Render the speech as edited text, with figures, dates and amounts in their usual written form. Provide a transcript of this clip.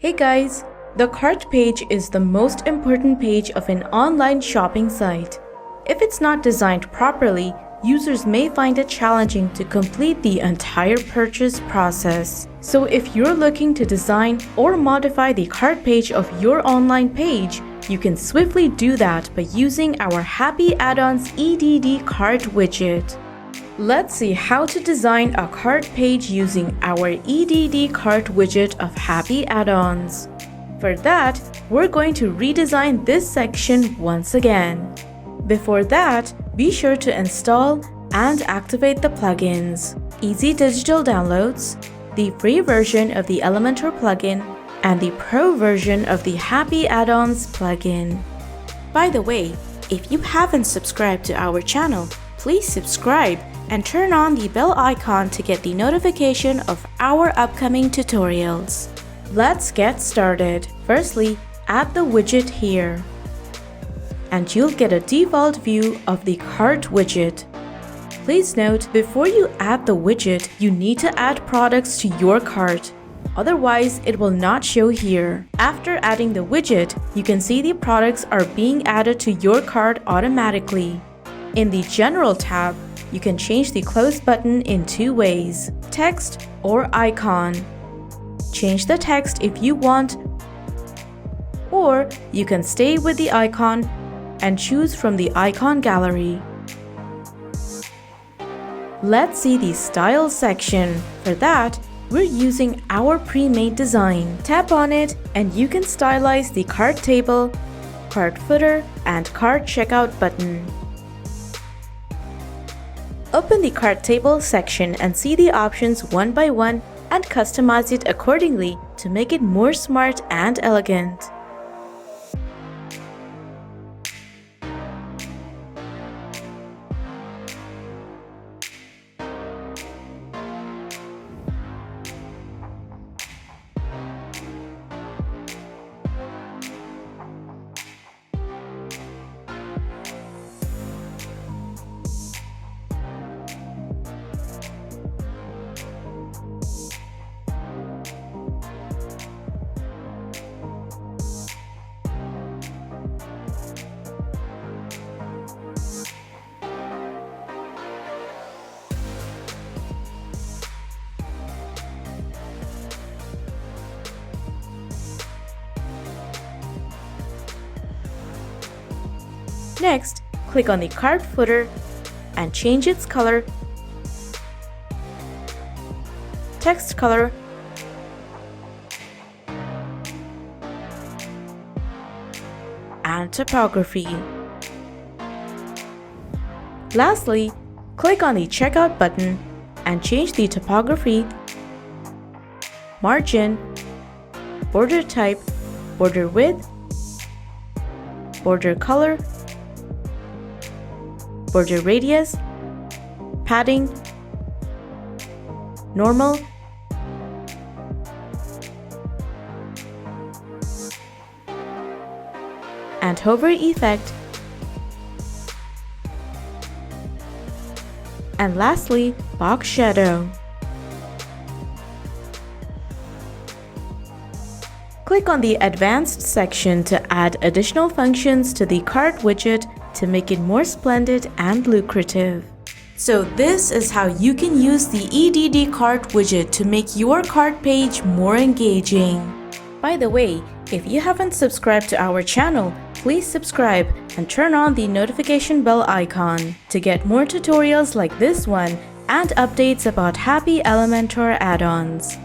Hey guys, the cart page is the most important page of an online shopping site. If it's not designed properly, users may find it challenging to complete the entire purchase process. So if you're looking to design or modify the cart page of your online page, you can swiftly do that by using our Happy Addons EDD Cart Widget. Let's see how to design a cart page using our EDD Cart Widget of Happy Addons. For that, we're going to redesign this section once again. Before that, be sure to install and activate the plugins, Easy Digital Downloads, the free version of the Elementor plugin, and the pro version of the Happy Addons plugin. By the way, if you haven't subscribed to our channel, please subscribe and turn on the bell icon to get the notification of our upcoming tutorials. Let's get started. Firstly, add the widget here, and you'll get a default view of the cart widget. Please note, before you add the widget, you need to add products to your cart. Otherwise, it will not show here. After adding the widget, you can see the products are being added to your cart automatically. In the General tab, you can change the close button in two ways, text or icon. Change the text if you want, or you can stay with the icon and choose from the icon gallery. Let's see the style section. For that, we're using our pre-made design. Tap on it and you can stylize the cart table, cart footer, and cart checkout button. Open the cart table section and see the options one by one and customize it accordingly to make it more smart and elegant. Next, click on the cart footer and change its color, text color, and typography. Lastly, click on the checkout button and change the typography, margin, border type, border width, border color, border radius, padding, normal, and hover effect, and lastly, box shadow. Click on the Advanced section to add additional functions to the cart widget to make it more splendid and lucrative. So this is how you can use the EDD Cart Widget to make your cart page more engaging. By the way, if you haven't subscribed to our channel, please subscribe and turn on the notification bell icon to get more tutorials like this one and updates about Happy Elementor add-ons.